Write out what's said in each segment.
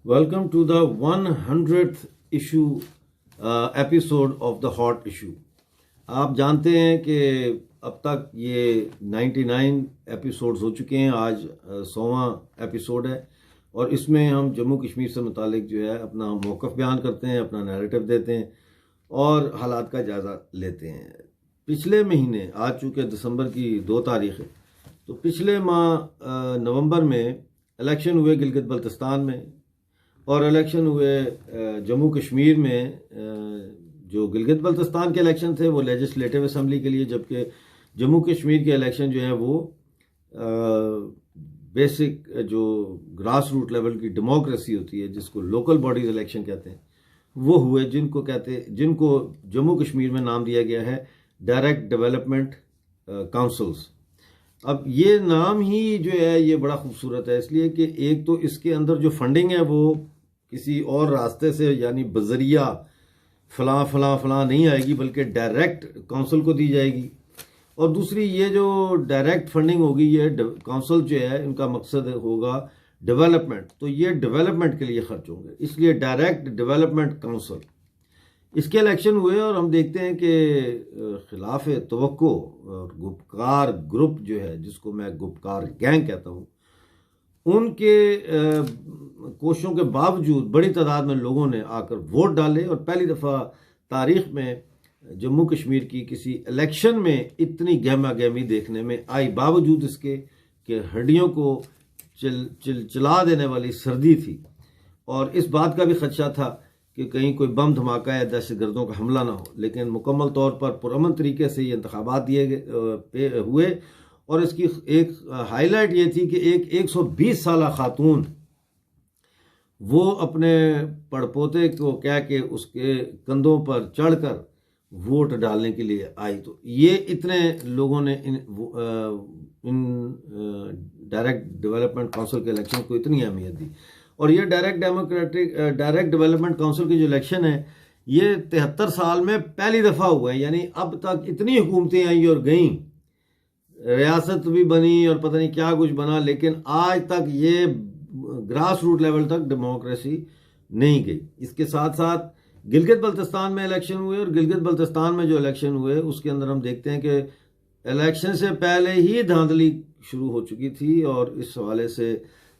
Welcome to the 100th issue episode of the hot issue. आप जानते हैं कि अब तक ये 99 एपिसोड्स हो चुके हैं। आज 100वां एपिसोड है और इसमें हम जम्मू कश्मीर से मुतालिक जो है अपना मौक़िफ़ बयान करते हैं, अपना नैरेटिव देते हैं और हालात का जायज़ा लेते हैं। पिछले महीने, आज चूँकि दिसंबर की 2 तारीख़ है, तो पिछले माह नवंबर में इलेक्शन हुए गिलगित बल्तिस्तान में और इलेक्शन हुए जम्मू कश्मीर में। जो गिलगित बल्तिस्तान के इलेक्शन थे वो लेजिस्लेटिव असम्बली के लिए, जबकि जम्मू कश्मीर के इलेक्शन जो है वो बेसिक जो ग्रास रूट लेवल की डेमोक्रेसी होती है, जिसको लोकल बॉडीज इलेक्शन कहते हैं, वो हुए, जिनको जम्मू कश्मीर में नाम दिया गया है डायरेक्ट डेवलपमेंट काउंसिल्स। अब ये नाम ही जो है ये बड़ा खूबसूरत है, इसलिए कि एक तो इसके अंदर जो फंडिंग है वो किसी और रास्ते से, यानी बजरिया फलां फलां फलां नहीं आएगी, बल्कि डायरेक्ट काउंसिल को दी जाएगी। और दूसरी, ये जो डायरेक्ट फंडिंग होगी, ये काउंसिल जो है इनका मकसद होगा डेवलपमेंट, तो ये डेवलपमेंट के लिए खर्च होंगे, इसलिए डायरेक्ट डेवलपमेंट काउंसिल। इसके इलेक्शन हुए और हम देखते हैं कि खिलाफ तवक्को गुपकार ग्रुप जो है, जिसको मैं गुपकार गैंग कहता हूँ, उनके कोशिशों के बावजूद बड़ी तादाद में लोगों ने आकर वोट डाले और पहली दफ़ा तारीख में जम्मू कश्मीर की किसी इलेक्शन में इतनी गहमा गहमी देखने में आई, बावजूद इसके कि हड्डियों को चिलचिला देने वाली सर्दी थी और इस बात का भी खदशा था कि कहीं कोई बम धमाका या दहशतगर्दों का हमला ना हो। लेकिन मुकम्मल तौर पर पुरअमन तरीके से ये इंतखाबात हुए और इसकी एक हाईलाइट ये थी कि एक 120 साल खातून वो अपने पड़पोते को कह के उसके कंधों पर चढ़कर वोट डालने के लिए आई। तो ये इतने लोगों ने इन डायरेक्ट डेवलपमेंट काउंसिल के इलेक्शन को इतनी अहमियत दी। और ये डायरेक्ट डेवलपमेंट काउंसिल की जो इलेक्शन है, ये 73 साल में पहली दफ़ा हुआ है। यानी अब तक इतनी हुकूमतें आई और गईं, रियासत भी बनी और पता नहीं क्या कुछ बना, लेकिन आज तक ये ग्रास रूट लेवल तक डेमोक्रेसी नहीं गई। इसके साथ साथ गिलगित बल्तिस्तान में इलेक्शन हुए और गिलगित बल्तिस्तान में जो इलेक्शन हुए उसके अंदर हम देखते हैं कि इलेक्शन से पहले ही धांधली शुरू हो चुकी थी और इस हवाले से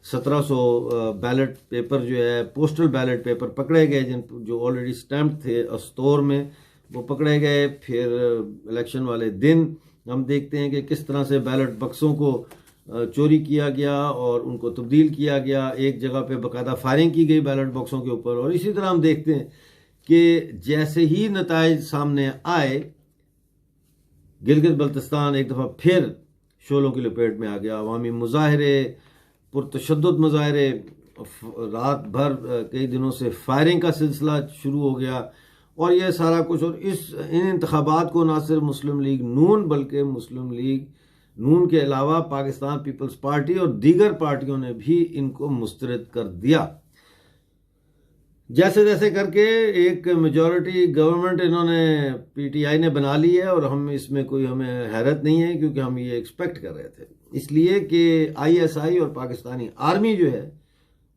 1700 बैलेट पेपर जो है, पोस्टल बैलेट पेपर पकड़े गए, जो ऑलरेडी स्टैम्प थे स्टोर में, वो पकड़े गए। फिर इलेक्शन वाले दिन हम देखते हैं कि किस तरह से बैलेट बक्सों को चोरी किया गया और उनको तब्दील किया गया। एक जगह पे बाकायदा फायरिंग की गई बैलेट बक्सों के ऊपर। और इसी तरह हम देखते हैं कि जैसे ही नताइज सामने आए, गिलगित बल्तिस्तान एक दफ़ा फिर शोलों की लपेट में आ गया। अवामी मुजाहरे, पुरतशद्दुद मुजाहरे, रात भर कई दिनों से फायरिंग का सिलसिला शुरू हो गया और यह सारा कुछ। और इन इंतखाबात को ना सिर्फ मुस्लिम लीग नून, बल्कि मुस्लिम लीग नून के अलावा पाकिस्तान पीपल्स पार्टी और दीगर पार्टियों ने भी इनको मुस्तरद कर दिया। जैसे जैसे करके एक मेजॉरिटी गवर्नमेंट इन्होंने, पीटीआई ने बना ली है और हमें हैरत नहीं है, क्योंकि हम ये एक्सपेक्ट कर रहे थे। इसलिए कि आईएसआई और पाकिस्तानी आर्मी जो है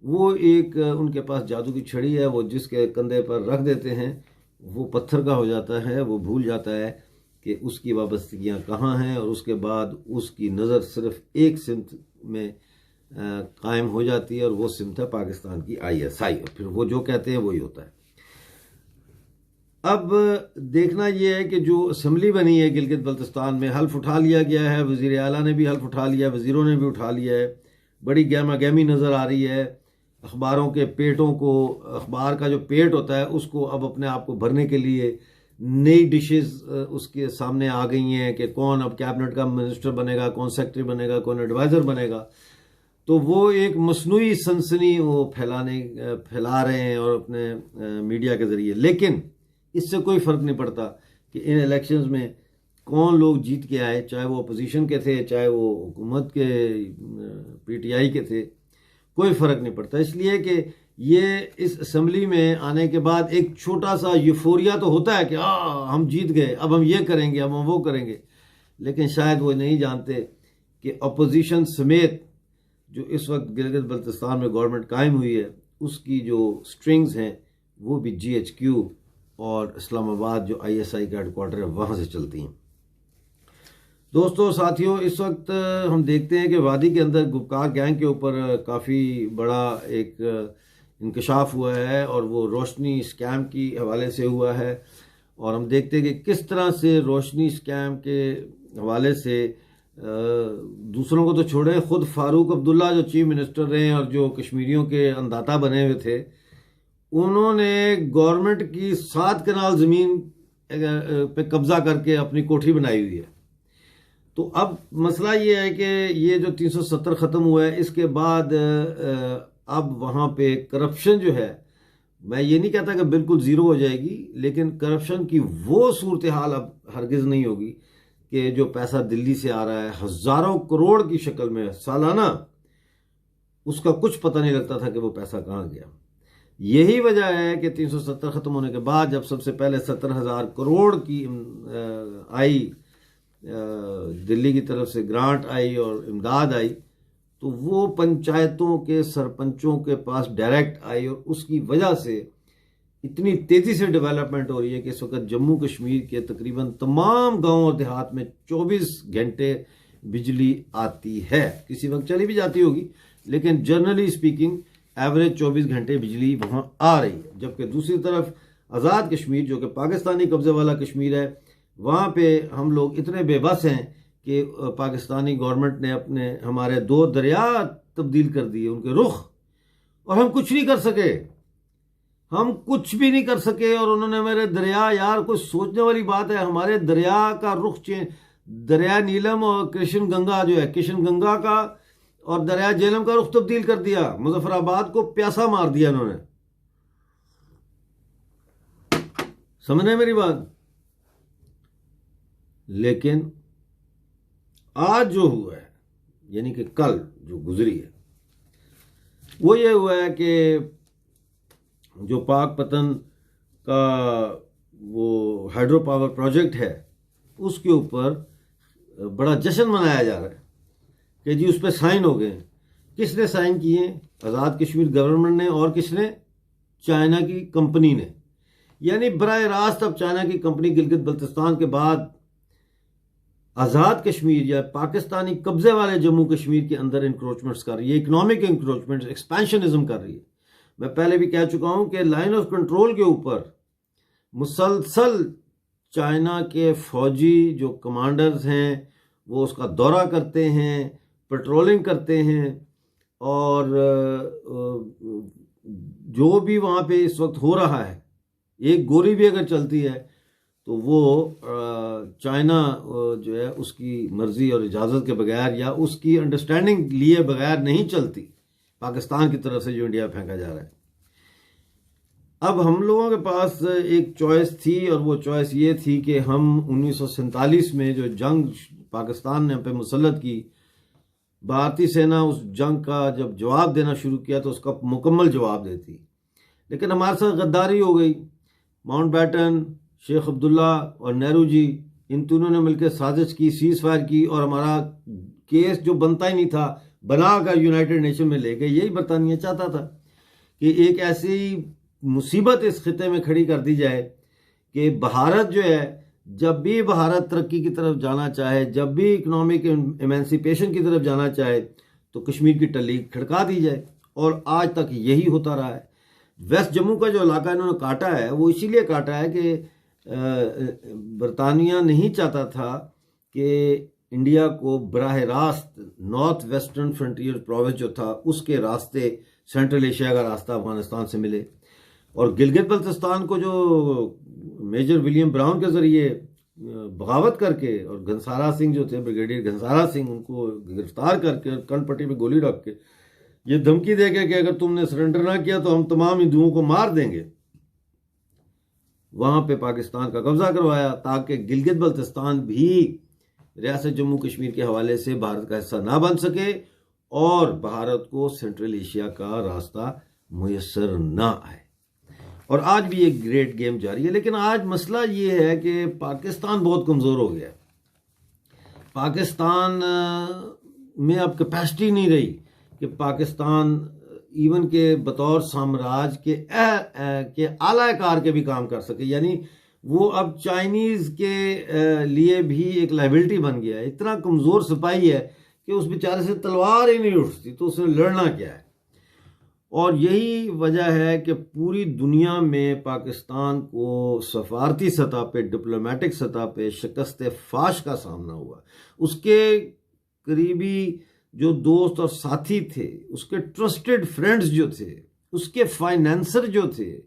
वो एक उनके पास जादू की छड़ी है, वो जिसके कंधे पर रख देते हैं वो पत्थर का हो जाता है। वो भूल जाता है कि उसकी वाबस्तगियाँ कहाँ हैं और उसके बाद उसकी नज़र सिर्फ एक सिमत में कायम हो जाती है और वो सिमत है पाकिस्तान की आईएसआई, और फिर वो जो कहते हैं वही होता है। अब देखना यह है कि जो असम्बली बनी है गिलगित बल्तिस्तान में, हल्फ उठा लिया गया है, वज़ीर आला ने भी हल्फ उठा लिया, वज़ीरों ने भी उठा लिया है। बड़ी गहमा गहमी नज़र आ रही है। अखबारों के पेटों को, अखबार का जो पेट होता है उसको अब अपने आप को भरने के लिए नई डिशेस उसके सामने आ गई हैं कि कौन अब कैबिनेट का मिनिस्टर बनेगा, कौन सेक्रेटरी बनेगा, कौन एडवाइज़र बनेगा। तो वो एक मसनूई सनसनी वो फैला रहे हैं और अपने मीडिया के ज़रिए। लेकिन इससे कोई फ़र्क नहीं पड़ता कि इन इलेक्शंस में कौन लोग जीत के आए, चाहे वो अपोजिशन के थे, चाहे वो हुकूमत के पीटीआई के थे, कोई फ़र्क नहीं पड़ता। इसलिए कि ये इस असम्बली में आने के बाद एक छोटा सा यूफोरिया तो होता है कि हम जीत गए, अब हम ये करेंगे, अब हम वो करेंगे। लेकिन शायद वो नहीं जानते कि अपोजिशन समेत जो इस वक्त गिलगित बल्तिस्तान में गवर्नमेंट कायम हुई है उसकी जो स्ट्रिंग्स हैं वो भी GHQ और इस्लामाबाद जो ISI का हेडक्वार्टर है वहाँ से चलती हैं। दोस्तों साथियों, इस वक्त हम देखते हैं कि वादी के अंदर गुपकार गैंग के ऊपर काफ़ी बड़ा एक इंकशाफ हुआ है और वो रोशनी स्कैम की हवाले से हुआ है। और हम देखते हैं कि किस तरह से रोशनी स्कैम के हवाले से दूसरों को तो छोड़े, खुद फारूक अब्दुल्ला जो चीफ मिनिस्टर रहे और जो कश्मीरियों के अंदाता बने हुए थे, उन्होंने गवर्नमेंट की 7 कनाल ज़मीन पे कब्जा करके अपनी कोठी बनाई हुई है। तो अब मसला ये है कि ये जो 370 ख़त्म हुआ है, इसके बाद अब वहाँ पे करप्शन जो है, मैं ये नहीं कहता कि बिल्कुल ज़ीरो हो जाएगी, लेकिन करप्शन की वो सूरत हाल अब हरगिज़ नहीं होगी कि जो पैसा दिल्ली से आ रहा है हज़ारों करोड़ की शक्ल में सालाना, उसका कुछ पता नहीं लगता था कि वो पैसा कहाँ गया। यही वजह है कि 370 ख़त्म होने के बाद जब सबसे पहले 70,000 करोड़ की आई दिल्ली की तरफ से ग्रांट आई और इमदाद आई, तो वो पंचायतों के सरपंचों के पास डायरेक्ट आई और उसकी वजह से इतनी तेज़ी से डेवलपमेंट हो रही है कि इस वक्त जम्मू कश्मीर के तकरीबन तमाम गांव और देहात में 24 घंटे बिजली आती है। किसी वक्त चली भी जाती होगी, लेकिन जनरली स्पीकिंग एवरेज 24 घंटे बिजली वहाँ आ रही है। जबकि दूसरी तरफ आज़ाद कश्मीर जो कि पाकिस्तानी कब्जे वाला कश्मीर है, वहाँ पे हम लोग इतने बेबस हैं कि पाकिस्तानी गवर्नमेंट ने हमारे 2 दरिया तब्दील कर दिए, उनके रुख, और हम कुछ नहीं कर सके, हम कुछ भी नहीं कर सके। और उन्होंने मेरे दरिया, यार कोई सोचने वाली बात है, हमारे दरिया का रुख चेंज, दरिया नीलम और कृष्ण गंगा जो है, कृष्ण गंगा का और दरिया झेलम का रुख तब्दील कर दिया, मुजफ्फराबाद को प्यासा मार दिया इन्होंने। समझ रहे मेरी बात? लेकिन आज जो हुआ है, यानी कि कल जो गुजरी है, वो ये हुआ है कि जो पाकपतन का वो हाइड्रो पावर प्रोजेक्ट है, उसके ऊपर बड़ा जश्न मनाया जा रहा है कि जी उस पर साइन हो गए। किसने साइन किए? आज़ाद कश्मीर गवर्नमेंट ने, और किसने? चाइना की कंपनी ने। यानी बराह रास्त अब चाइना की कंपनी गिलगित बल्तिस्तान के बाद आज़ाद कश्मीर या पाकिस्तानी कब्जे वाले जम्मू कश्मीर के अंदर इंक्रोचमेंट्स कर रही है, इकोनॉमिक इंक्रोचमेंट्स, एक्सपेंशनिज्म कर रही है। मैं पहले भी कह चुका हूं कि लाइन ऑफ कंट्रोल के ऊपर मुसलसल चाइना के फौजी जो कमांडर्स हैं वो उसका दौरा करते हैं, पेट्रोलिंग करते हैं, और जो भी वहाँ पे इस वक्त हो रहा है, एक गोली भी अगर चलती है तो वो चाइना जो है उसकी मर्जी और इजाज़त के बगैर या उसकी अंडरस्टैंडिंग लिए बगैर नहीं चलती, पाकिस्तान की तरफ से जो इंडिया फेंका जा रहा है। अब हम लोगों के पास एक चॉइस थी, और वो चॉइस ये थी कि हम 1947 में जो जंग पाकिस्तान ने पे मुसल्लत की, भारतीय सेना उस जंग का जब जवाब देना शुरू किया तो उसका मुकम्मल जवाब देती, लेकिन हमारे साथ गद्दारी हो गई। माउंटबेटन, शेख अब्दुल्ला और नेहरू जी, इन तीनों ने मिलकर साजिश की, सीज फायर की, और हमारा केस जो बनता ही नहीं था बनाकर यूनाइटेड नेशन में ले गए। यही बरतानिया चाहता था कि एक ऐसी मुसीबत इस खिते में खड़ी कर दी जाए कि भारत जो है, जब भी भारत तरक्की की तरफ जाना चाहे, जब भी इकोनॉमिक एमेंसिपेशन की तरफ जाना चाहे, तो कश्मीर की टल्ली खड़का दी जाए। और आज तक यही होता रहा है। वेस्ट जम्मू का जो इलाका इन्होंने काटा है, वो इसीलिए काटा है कि बरतानिया नहीं चाहता था कि इंडिया को बराह रास्त नॉर्थ वेस्टर्न फ्रंटियर प्रोविंस जो था उसके रास्ते सेंट्रल एशिया का रास्ता अफगानिस्तान से मिले। और गिलगित बल्तिस्तान को जो मेजर विलियम ब्राउन के ज़रिए बगावत करके, और घनसारा सिंह जो थे, ब्रिगेडियर घनसारा सिंह, उनको गिरफ्तार करके कनपट्टी पे गोली रख के ये धमकी दे के कि अगर तुमने सरेंडर ना किया तो हम तमाम हिंदुओं को मार देंगे, वहाँ पे पाकिस्तान का कब्जा करवाया ताकि गिलगित बल्तिस्तान भी रियासत जम्मू कश्मीर के हवाले से भारत का हिस्सा ना बन सके और भारत को सेंट्रल एशिया का रास्ता मुयस्सर ना आए। और आज भी एक ग्रेट गेम जारी है। लेकिन आज मसला ये है कि पाकिस्तान बहुत कमज़ोर हो गया। पाकिस्तान में अब कैपेसिटी नहीं रही कि पाकिस्तान इवन के बतौर साम्राज्य के आलाकार के भी काम कर सके। यानी वो अब चाइनीज के लिए भी एक लाइबिलिटी बन गया है। इतना कमजोर सिपाही है कि उस बेचारे से तलवार ही नहीं उठती, तो उसने लड़ना क्या है। और यही वजह है कि पूरी दुनिया में पाकिस्तान को सफारती सतह पे, डिप्लोमेटिक सतह पे शिकस्त फाश का सामना हुआ। उसके करीबी जो दोस्त और साथी थे, उसके ट्रस्टेड फ्रेंड्स जो थे, उसके फाइनेंसर जो थे,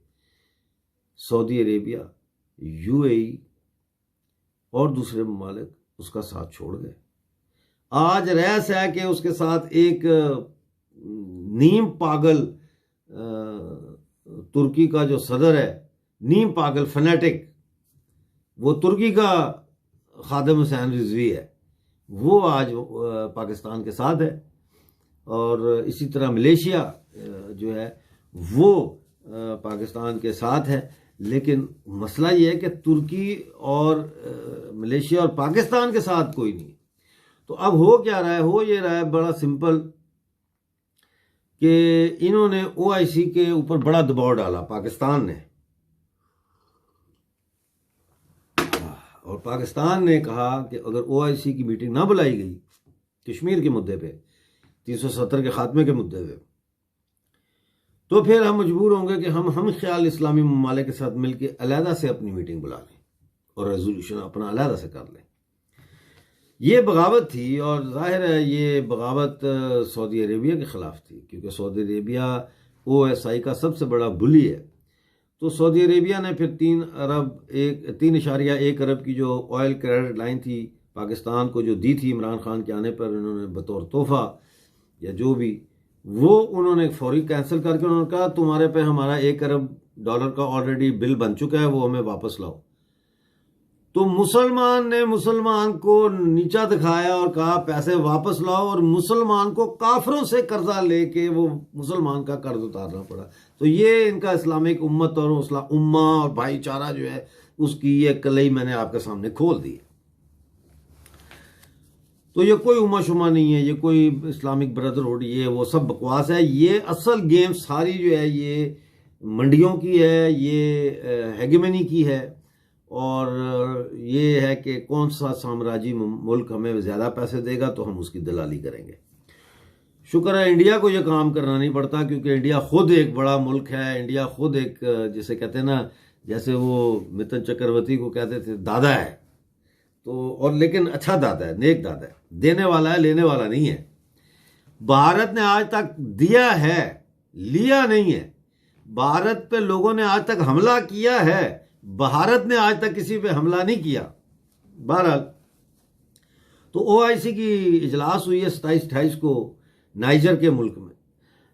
सऊदी अरेबिया, यूएई और दूसरे ममालिक उसका साथ छोड़ गए। आज रहस्य है कि उसके साथ एक नीम पागल तुर्की का जो सदर है, नीम पागल फनेटिक, वो तुर्की का खादिम हुसैन रिजवी है, वो आज पाकिस्तान के साथ है। और इसी तरह मलेशिया जो है वो पाकिस्तान के साथ है। लेकिन मसला ये है कि तुर्की और मलेशिया और पाकिस्तान के साथ कोई नहीं। तो अब हो क्या रहा है? हो ये रहा है बड़ा सिंपल कि इन्होंने ओआईसी के ऊपर बड़ा दबाव डाला पाकिस्तान ने, और पाकिस्तान ने कहा कि अगर ओआईसी की मीटिंग ना बुलाई गई कश्मीर के मुद्दे पे, 370 के खात्मे के मुद्दे पे, तो फिर हम मजबूर होंगे कि हम ख्याल इस्लामी ममालिक के साथ मिलकर अलहदा से अपनी मीटिंग बुला लें और रेजोल्यूशन अपना अलहदा से कर लें। ये बगावत थी, और जाहिर है ये बगावत सऊदी अरेबिया के ख़िलाफ़ थी, क्योंकि सऊदी अरेबिया ओएसआई का सबसे बड़ा बुली है। तो सऊदी अरेबिया ने फिर 3.1 अरब की जो ऑयल क्रेडिट लाइन थी पाकिस्तान को जो दी थी इमरान खान के आने पर, उन्होंने बतौर तोहफा या जो भी, वो उन्होंने फौरी कैंसिल करके उन्होंने कहा तुम्हारे पे हमारा $1 अरब का ऑलरेडी बिल बन चुका है, वो हमें वापस लाओ। तो मुसलमान ने मुसलमान को नीचा दिखाया और कहा पैसे वापस लाओ, और मुसलमान को काफिरों से कर्जा लेके वो मुसलमान का कर्ज उतारना पड़ा। तो ये इनका इस्लामिक उम्मत और उम्मा और भाईचारा जो है उसकी ये कलई मैंने आपके सामने खोल दी। तो ये कोई उम्मा शुमा नहीं है, ये कोई इस्लामिक ब्रदरहुड, ये वो सब बकवास है। ये असल गेम सारी जो है ये मंडियों की है, ये हेगेमनी की है, और ये है कि कौन सा साम्राज्य मुल्क हमें ज़्यादा पैसे देगा तो हम उसकी दलाली करेंगे। शुक्र है इंडिया को ये काम करना नहीं पड़ता, क्योंकि इंडिया खुद एक बड़ा मुल्क है। इंडिया खुद एक, जिसे कहते हैं ना, जैसे वो मिथुन चक्रवर्ती को कहते थे दादा है, तो और लेकिन अच्छा दादा है, नेक दादा है, देने वाला है, लेने वाला नहीं है। भारत ने आज तक दिया है, लिया नहीं है। भारत पे लोगों ने आज तक हमला किया है, भारत ने आज तक किसी पे हमला नहीं किया। बहरहाल, तो ओआईसी की इजलास हुई है 27-28 को नाइजर के मुल्क में,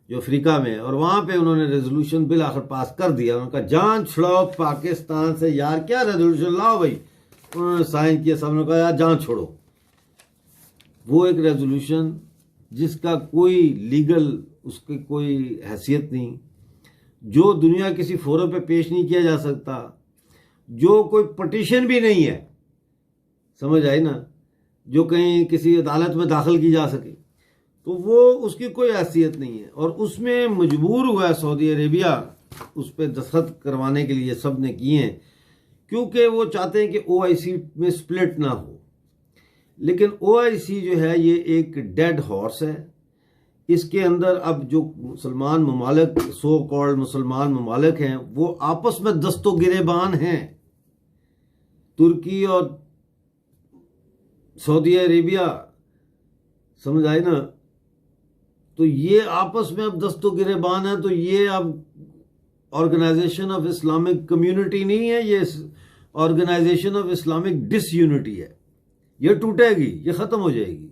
जो अफ्रीका में है, और वहां पे उन्होंने रेजोल्यूशन बिल आखिर पास कर दिया। उनका जान छुड़ाओ पाकिस्तान से, यार क्या रेजोल्यूशन लाओ भाई। उन्होंने साइन किया, सबने कहा यार जान छोड़ो। वो एक रेजोल्यूशन जिसका कोई लीगल, उसकी कोई हैसियत नहीं, जो दुनिया किसी फोरम पे पेश नहीं किया जा सकता, जो कोई पटिशन भी नहीं है, समझ आई ना, जो कहीं किसी अदालत में दाखिल की जा सके, तो वो उसकी कोई हैसियत नहीं है। और उसमें मजबूर हुआ है सऊदी अरेबिया उस पर दस्तखत करवाने के लिए, सब ने किए हैं, क्योंकि वो चाहते हैं कि ओआईसी में स्प्लिट ना हो। लेकिन ओआईसी जो है ये एक डेड हॉर्स है। इसके अंदर अब जो मुसलमान ममालिक, सो कॉल्ड मुसलमान ममालिक हैं, वो आपस में दस्तो गिरेबान हैं। तुर्की और सऊदी अरेबिया, समझ आई ना, तो ये आपस में अब दस्तो गिरेबान है। तो ये अब ऑर्गेनाइजेशन ऑफ इस्लामिक कम्युनिटी नहीं है, ये ऑर्गेनाइजेशन ऑफ इस्लामिक डिसयूनिटी है। ये टूटेगी, ये खत्म हो जाएगी।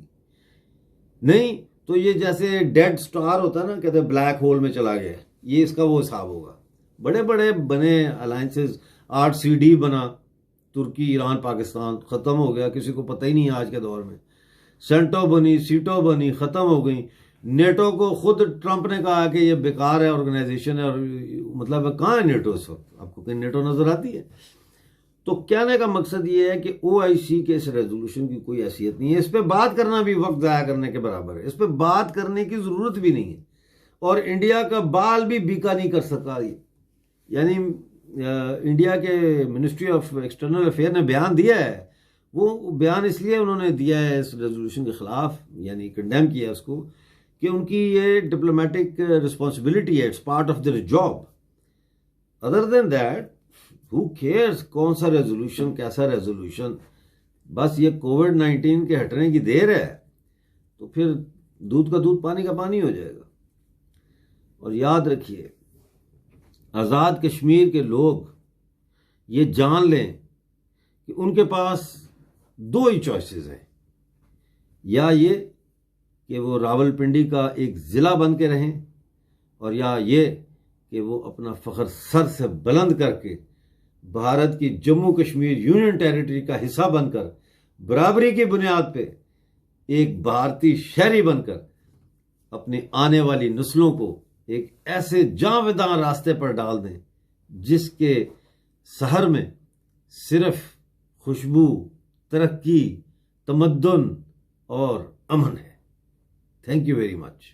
नहीं तो ये जैसे डेड स्टार होता है ना, कहते हैं ब्लैक होल में चला गया, ये इसका वो हिसाब होगा। बड़े बड़े बने अलायंसेस, 8CD बना, तुर्की, ईरान, पाकिस्तान, खत्म हो गया, किसी को पता ही नहीं है आज के दौर में। सेंटो बनी, सीटो बनी, खत्म हो गई। नेटो को खुद ट्रंप ने कहा कि ये बेकार है ऑर्गेनाइजेशन है, और मतलब कहाँ है नेटो इस वक्त? आपको कहीं नेटो नजर आती है? तो कहने का मकसद ये है कि ओआईसी के इस रेजोल्यूशन की कोई हैसियत नहीं है। इस पर बात करना भी वक्त ज़ाया करने के बराबर है, इस पर बात करने की ज़रूरत भी नहीं है। और इंडिया का बाल भी बीका नहीं कर सका। यानी इंडिया के मिनिस्ट्री ऑफ एक्सटर्नल अफेयर ने बयान दिया है, वो बयान इसलिए उन्होंने दिया है इस रेजोल्यूशन के खिलाफ, यानी कंडेम किया है उसको, कि उनकी ये डिप्लोमेटिक रिस्पॉन्सिबिलिटी है, it's part of their job. Other than that who cares कौन सा रेजोल्यूशन, कैसा रेजोल्यूशन, बस ये कोविड-19 के हटने की देर है तो फिर दूध का दूध पानी का पानी हो जाएगा। और याद रखिए, आज़ाद कश्मीर के लोग ये जान लें कि उनके पास दो ही चॉइसेस हैं, या ये कि वो रावलपिंडी का एक ज़िला बन के रहें, और या ये कि वो अपना फ़ख्र सर से बुलंद करके भारत की जम्मू कश्मीर यूनियन टेरिटरी का हिस्सा बनकर बराबरी की बुनियाद पे एक भारतीय शहरी बनकर अपनी आने वाली नस्लों को एक ऐसे जांविदां रास्ते पर डाल दें जिसके सहर में सिर्फ खुशबू, तरक्की, तमद्दुन और अमन है। Thank you very much.